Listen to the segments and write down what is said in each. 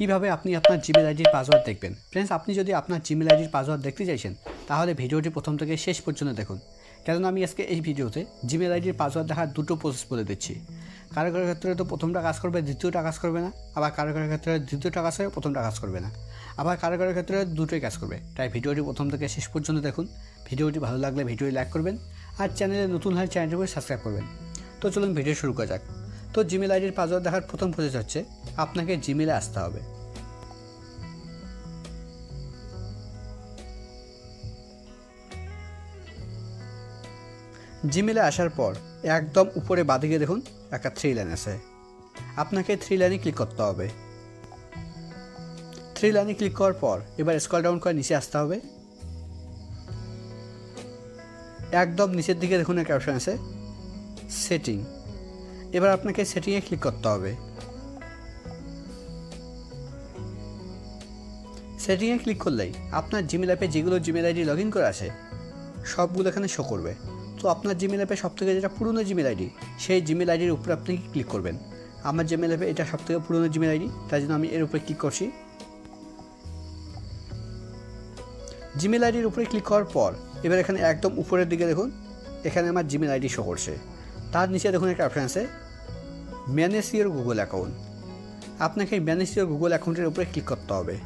কিভাবে আপনি আপনার জিমেল আইডির পাসওয়ার্ড দেখবেন। ফ্রেন্ডস, আপনি যদি আপনার জিমেল আইডির পাসওয়ার্ড দেখতে চাইছেন তাহলে ভিডিওটি প্রথম থেকে শেষ পর্যন্ত দেখুন, কারণ আমি আজকে এই ভিডিওতে জিমেল আইডির পাসওয়ার্ড দেখার দুটো প্রসেস বলে দিচ্ছি। কারো কারো ক্ষেত্রে তো প্রথমটা কাজ করবে, দ্বিতীয়টা কাজ করবে না, আবার কারো কারো ক্ষেত্রে দ্বিতীয়টা কাজ করবে, প্রথমটা কাজ করবে না, আবার কারো কারো ক্ষেত্রে দুটোই কাজ করবে। তাই ভিডিওটি প্রথম থেকে শেষ পর্যন্ত দেখুন। ভিডিওটি ভালো লাগলে ভিডিওটি লাইক করবেন, আর চ্যানেলে নতুন হলে চ্যানেলটি সাবস্ক্রাইব করবেন। তো চলুন ভিডিও শুরু করা যাক। তো জিমেল আইডির পাসওয়ার্ড দেখার প্রথম প্রসেস হচ্ছে আপনাকে জিমেলে আসতে হবে। জিমেলে আসার পর একদম উপরে বাঁদিকে দেখুন একটা 3 লাইন আছে, আপনাকে 3 লাইনে ক্লিক করতে হবে। 3 লাইনে ক্লিক করার পর এবার স্ক্রল ডাউন করে নিচে আসতে হবে। একদম নিচের দিকে দেখুন একটা অপশন আছে সেটিং। এবার আপনাকে সেটিংয়ে ক্লিক করতে হবে। সেটিংয়ে ক্লিক করলেই আপনার জিমেল অ্যাপে যেগুলো জিমেল আইডি লগ ইন করে আছে সবগুলো এখানে শো করবে। তো আপনার জিমেল অ্যাপে সবথেকে যেটা পুরনো জিমেল আইডি, সেই জিমেল আইডির উপরে আপনি ক্লিক করবেন। আমার জিমেল অ্যাপে এটা সবথেকে পুরনো জিমেল আইডি, তাই জন্য আমি এর উপরে ক্লিক করছি। জিমেল আইডির উপরে ক্লিক করার পর এবার এখানে একদম উপরের দিকে দেখুন এখানে আমার জিমেল আইডি শো করছে। তার নিচে দেখুন একটা অপশান আছে ম্যানেজ ইওর গুগল অ্যাকাউন্ট। আপনাকে ম্যানেজ ইওর গুগল অ্যাকাউন্টের উপরে ক্লিক করতে হবে।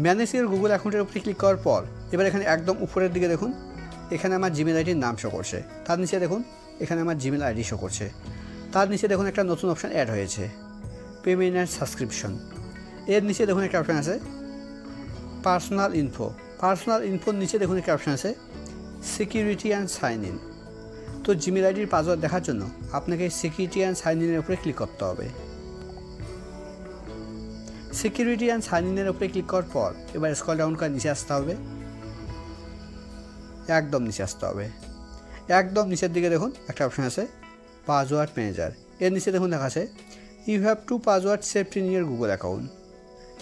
ম্যানেজ ইওর গুগল অ্যাকাউন্টের উপরে ক্লিক করার পর এবার এখানে একদম উপরের দিকে দেখুন এখানে আমার জিমেল আইডির নাম শো করছে। তার নিচে দেখুন এখানে আমার জিমেল আইডি শো করছে। তার নিচে দেখুন একটা নতুন অপশান অ্যাড হয়েছে পেমেন্ট অ্যান্ড সাবস্ক্রিপশন। এর নিচে দেখুন একটা অপশান আছে পার্সোনাল ইনফো। পার্সোনাল ইনফোর নিচে দেখুন একটা অপশান আছে সিকিউরিটি অ্যান্ড সাইন ইন। তো জিমেল আইডির পাসওয়ার্ড দেখার জন্য আপনাকে সিকিউরিটি অ্যান্ড সাইন ইনের উপরে ক্লিক করতে হবে। সিকিউরিটি অ্যান্ড সাইন ইনের উপরে ক্লিক করার পর এবার স্ক্রল ডাউন করে নিচে আসতে হবে। একদম নিচে আসতে হবে। একদম নিচের দিকে দেখুন একটা অপশান আছে পাসওয়ার্ড ম্যানেজার। এর নিচে দেখুন লেখা আছে you have two password saved in your Google account.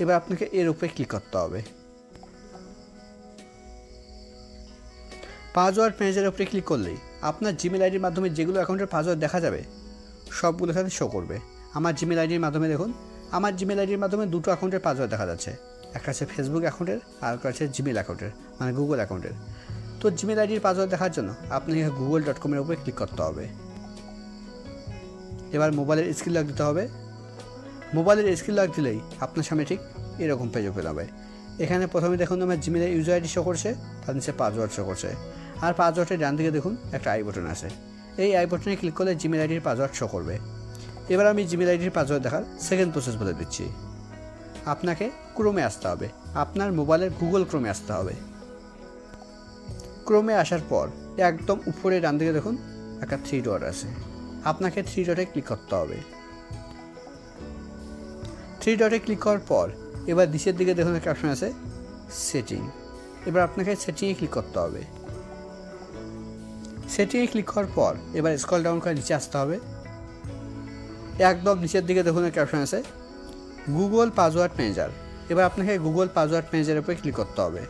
এবার আপনাকে এর উপরে ক্লিক করতে হবে। পাসওয়ার্ড ম্যানেজারের উপরে ক্লিক করলেই আপনার জিমেল আইডির মাধ্যমে যেগুলো অ্যাকাউন্টের পাসওয়ার্ড দেখা যাবে সবগুলো এখানে শো করবে। আমার জিমেল আইডির মাধ্যমে দেখুন আমার জিমেল আইডির মাধ্যমে দুটো অ্যাকাউন্টের পাসওয়ার্ড দেখা যাচ্ছে, একটা আছে ফেসবুক অ্যাকাউন্টের আর একটা আছে জিমেল অ্যাকাউন্টের, মানে গুগল অ্যাকাউন্টের। তো জিমেল আইডির পাসওয়ার্ড দেখার জন্য আপনাকে google.com-এর উপরে ক্লিক করতে হবে। এবার মোবাইলের স্ক্রিন লক দিতে হবে। মোবাইলের স্ক্রিন লক দিলেই আপনার সামনে ঠিক এরকম পেজ ওপেন হবে। এখানে প্রথমে দেখুন আমার জিমেলের ইউজার আইডি শো করছে, তার নিচে পাসওয়ার্ড শো করছে, আর পাসওয়ার্ডের ডান দিকে দেখুন একটা আই বাটন আছে। এই আই বাটনে ক্লিক করলে জিমেল আইডির পাসওয়ার্ড শো করবে। এবার আমি জিমেল আইডির পাসওয়ার্ড দেখার সেকেন্ড প্রসেস বলে দিচ্ছি। আপনাকে ক্রোমে আসতে হবে, আপনার মোবাইলের গুগল ক্রোমে আসতে হবে। ক্রোমে আসার পর একদম উপরে ডান দিকে দেখুন একটা 3 ডট আছে, আপনাকে 3 ডটে ক্লিক করতে হবে। 3 ডটে ক্লিক করার পর এবার নিচের দিকে দেখুন একটা অপশন আছে সেটিং। এবার আপনাকে সেটিংয়ে ক্লিক করতে হবে। সেটিংয়ে ক্লিক করার পর এবার স্ক্রল ডাউন করে নিচে আসতে হবে। একদম নিচের দিকে দেখুন একটা অপশন আছে গুগল পাসওয়ার্ড ম্যানেজার। এবার আপনাকে গুগল পাসওয়ার্ড ম্যানেজারের উপরে ক্লিক করতে হবে।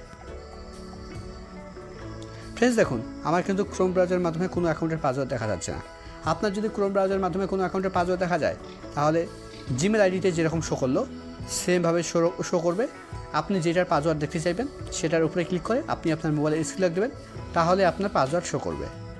ফ্রেন্ডস, দেখুন আমার কিন্তু ক্রোম ব্রাউজারের মাধ্যমে কোনো অ্যাকাউন্টের পাসওয়ার্ড দেখা যাচ্ছে না। আপনার যদি ক্রোম ব্রাউজারের মাধ্যমে কোনো অ্যাকাউন্টের পাসওয়ার্ড দেখা যায় তাহলে জিমেল আইডিতে যেরকম শো করলো সেমভাবে শো করবে। আপনি যেটার পাসওয়ার্ড দেখতে চাইবেন সেটার উপরে ক্লিক করে আপনি আপনার মোবাইলে স্ক্রিন লক দেবেন, তাহলে আপনার পাসওয়ার্ড শো করবে।